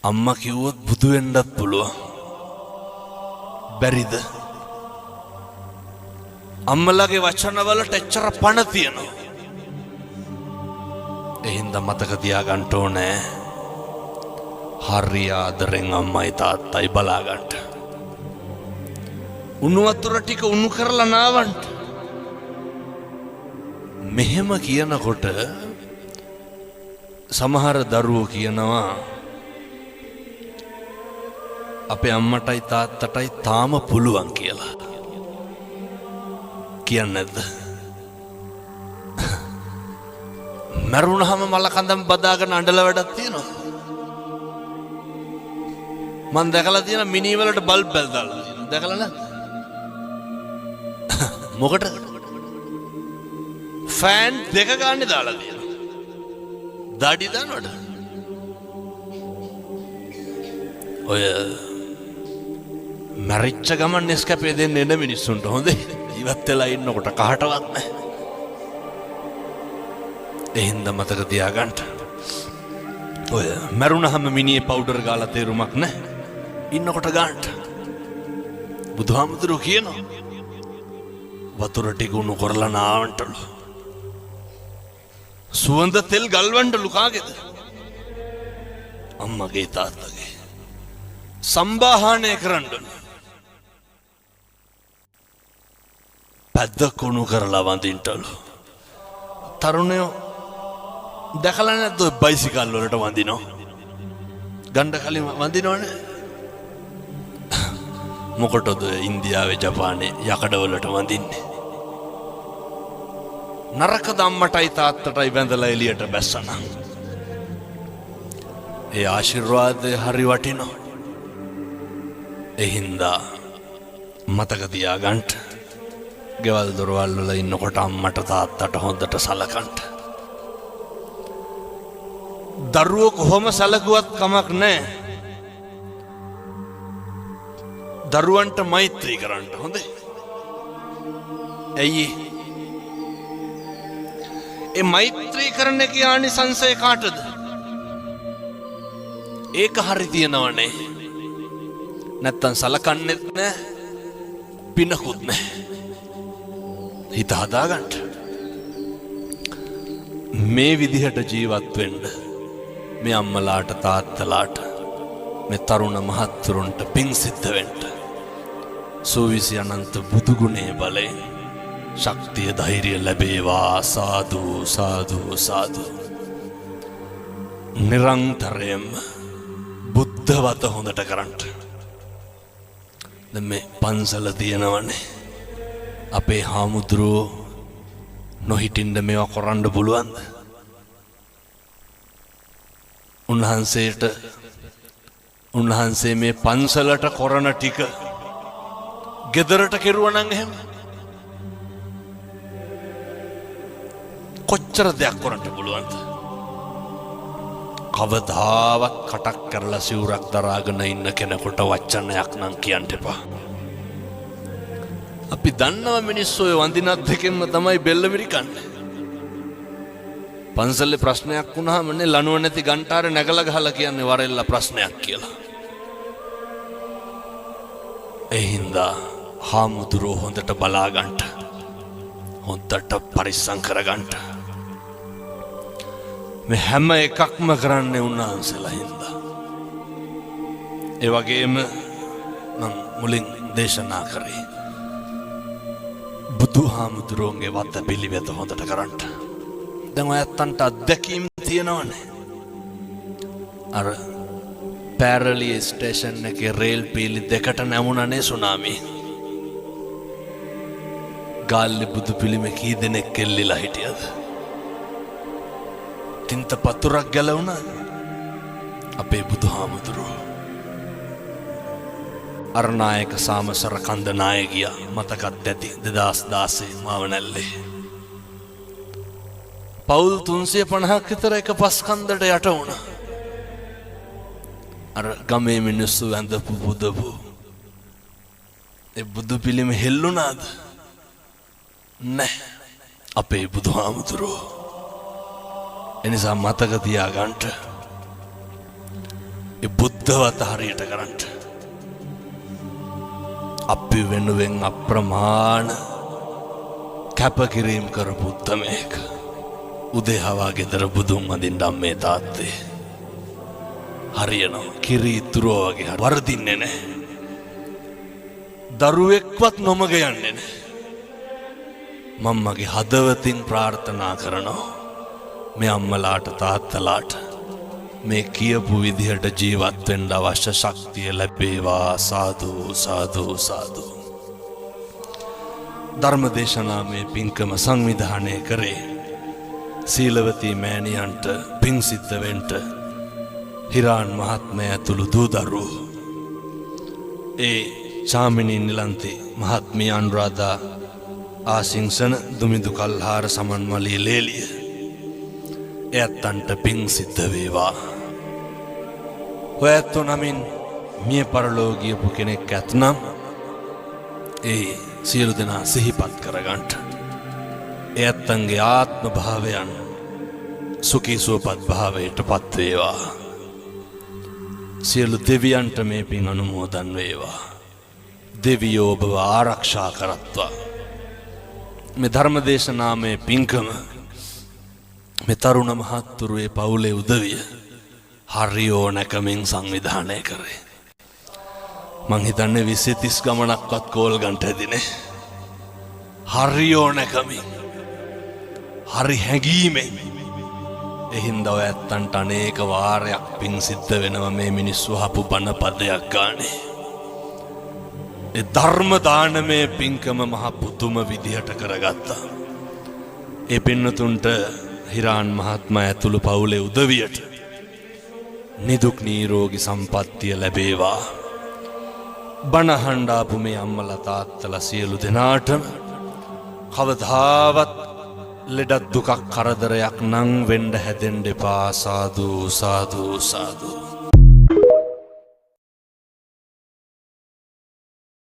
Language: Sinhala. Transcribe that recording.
අම්මා කිව්වොත් බුදු වෙන්නත් පුළුවන්. බැරිද? අම්මලාගේ වචනවලට එච්චර පණ තියෙනවා. එහෙනම් මතක තියාගන්න ඕනේ. හරි ආදරෙන් අම්මයි තාත්තයි බලාගන්න. උණු වතුර ටික උණු කරලා නාවන්න. මෙහෙම කියනකොට සමහර දරුවෝ කියනවා අපේ අම්මටයි තාත්තටයි තාම පුළුවන් කියලා. කියන්නේ නැද්ද? මරුණාම මල කඳම් බදාගෙන අඬල වැඩක් තියෙනවා. මම දැකලා තියෙන මිනි වලට බල්බ් බැල් දාලා තියෙනවා. දැකලා නැද්ද? මොකටද? ෆෑන් දෙක ගන්න දාලා තියෙනවා. දාඩි දානවද? ඔය මරිච්ච ගමන් නෙස්කැපේ දෙන්න එන මිනිස්සුන්ට හොඳේ. ජීවත් වෙලා ඉන්නකොට කහටවත් නැහැ. එහෙනම් මතක තියාගන්න. ඔය මරුණාම මිනිහේ පවුඩර් ගාලා තේරුමක් නැහැ. ඉන්නකොට ගන්න. බුදුහාමුදුරුවෝ කියනවා වතුර ටික උණු කරලා නාවන්ටලු. සුවඳ තෙල් ගල්වන්නලු කාගේද? අම්මගේ තාත්තගේ. සම්බාහනය කරන්නලු. පැද්ද කුණු කරලා වඳින්නලු. තරුණයෝ දැකලා නැද්ද ඔය බයිසිකල් වලට වඳිනවා? ගණ්ඩ කලින් වඳිනවනේ. මොකටද ඉන්දියාවේ ජපානයේ යකඩවලට වඳින්නේ? නරකද අම්මටයි තාත්තටයි වැඳලා එළියට බැස්සනම්? ඒ ආශිර්වාදය හරි වටිනවා. ඒ හින්දා මතක තියාගන්න. ගෙවල් දොරවල් වල ඉන්නකොට අම්මට තාත්තට හොඳට සලකන්න. දරුවෝ කොහොම සැලකුවත් කමක් නැහැ. දරුවන්ට මෛත්‍රී කරන්න හොඳේ. ඇයි? ඒ මෛත්‍රී කරන එක ආනිසංසය කාටද? ඒක හරි තියනවනේ. නැත්තම් සලකන්නෙත් නැහැ. පිනකුත් නැහැ. හිත හදාගන්න. මේ විදිහට ජීවත් වෙන්න. මේ අම්මලාට තාත්තලාට මේ තරුණ මහත්තුරුන්ට පිං සිද්ධ වෙන්න. සෝවිසි අනන්ත බුදු ගුණේ බලයෙන් ශක්තිය ධෛර්යය ලැබේවා. සාදු සාදු සාදු. නිරන්තරයෙන්ම බුද්ධවත හොඳට කරන්න. දැන් මේ පන්සල තියෙනවනේ. අපේ හාමුදුරුවෝ නොහිටින්න මේවා කරන්න පුළුවන්ද? උන්වහන්සේ මේ පන්සලට කරන ටික ගෙදරට කෙරුවා නම් එහෙම කොච්චර දෙයක් කරන්න පුළුවන්ද? කවදාවත් කටක් කරලා සිවුරක් දරාගෙන ඉන්න කෙනෙකුට වචනයක් නම් කියන්න එපා. අපි දන්නවා මිනිස්සු ඔය වඳිනත් දෙකෙන්ම තමයි බෙල්ල මිරිකන්නේ. පන්සලේ ප්‍රශ්නයක් වුණාම නේ ලනුව නැති ගන්ටාරේ නැගලා ගහලා කියන්නේ වරෙල්ල ප්‍රශ්නයක් කියලා. ඒ හින්දා හාමුදුරුවෝ හොඳට බලා ගන්න. හොඳට පරිස්සම් කර ගන්න. මේ හැම එකක්ම කරන්නේ උන්වහන්සේලා හින්දා. ඒ වගේම මම මුලින් දේශනා කරේ බුදුහාමුදුරුවන්ගේ වත පිළිවෙත හොඳට කරන්න. දැන් ඔයත්තන්ට අත්දැකීම් තියෙනවනේ. අර පැරලිය ස්ටේෂන් එකේ රේල් පීලි දෙකට නැමුණනේ සුනාමි. ගාල්ලි බුදු පිළිම කී දෙනෙක් එල්ලිලා හිටියද? තින්ත පතුරක් ගැලවුණා. අපේ බුදුහාමුදුරුවෝ අරනායක සාමසර කන්ද නායකයා මතකත් ඇති 2016 මාවනැල්ලේ පවුල් 350ක් විතර එක පස් කන්දට යට වුණා. අර ගමේ මිනිස්සු වැඳපු බුදපු ඒ බුදු පිළිම හෙල්ලුණාද? නැහැ. අපේ බුදුහාමුදුරුවෝ. එනිසා මතක තියාගන්න ඒ බුද්ධවත හරියට කරන්න. අපි වෙනුවෙන් අප්‍රමාණ කැපකිරීම කරපු උත්තමයෙක්. උදේ හවා ගෙදර බුදුන් වඳින්න අම්මේ තාත්තේ. හරියනවා. කිරි ඉතුරුව වගේ වරදින්නේ නැහැ. දරුවෙක්වත් නොමග යන්නේ නැහැ. මම මගේ හදවතින් ප්‍රාර්ථනා කරනවා මේ අම්මලාට තාත්තලාට මේ කියපු විදිහට ජීවත් වෙන්න අවශ්‍ය ශක්තිය ලැබේවා. සාදු සාදු සාදු. ධර්මදේශනාමේ පින්කම සංවිධානය කරේ සීලවතී මෑණියන්ට පින් සිද්ධ වෙන්න හිරාන් මහත්මයා ඇතුළු දූ දරුවෝ ඒ චාමිනී නිලන්ති මහත්මිය අනුරාධා ආසිංසන දුමිදු කල්හාර සමන්මලී ලේලිය එයත්තන්ට පින් සිද්ධ වේවා. ඔයත්තු නමින් මිය පරලෝ ගියපු කෙනෙක් ඇත්නම් ඒ සියලු දෙනා සිහිපත් කරගන්න. එයත්තන්ගේ ආත්ම භාවයන් සුඛී සුවපත් භාවයට පත් වේවා. සියලු දෙවියන්ට මේ පින් අනුමෝදන් වේවා. දෙවියෝ ඔබව ආරක්ෂා කරත්වා. මේ ධර්මදේශනාමේ පින්කම මේ තරුණ මහත්තුරුවේ පවුලේ උදවිය හරියෝ නැකමින් සංවිධානය කරේ. මං හිතන්නේ 20-30 ගමනක්වත් කෝල් ගන්නට ඇදිනේ. හරියෝ නැකමින් හරි හැඟීමෙන් එහින්දා ඔය ඇත්තන්ට අනේක වාරයක් පින් සිද්ධ වෙනවා මේ මිනිස්සු අහපු බණ පදයක් ගානේ. ඒ ධර්ම දානමේ පින්කම මහ පුදුම විදිහට කරගත්තා. ඒ පින්නතුන්ට හිරාන් මහත්මයා ඇතුළු පවුලේ උදවියට නිදුක් නිරෝගී සම්පන්නිය ලැබේවා. බණ අහන්න ආපු මේ අම්මලා තාත්තලා සියලු දෙනාටම කවදාවත් ලෙඩක් දුකක් කරදරයක් නම් වෙන්න හැදෙන්න එපා. සාදු සාදු සාදු.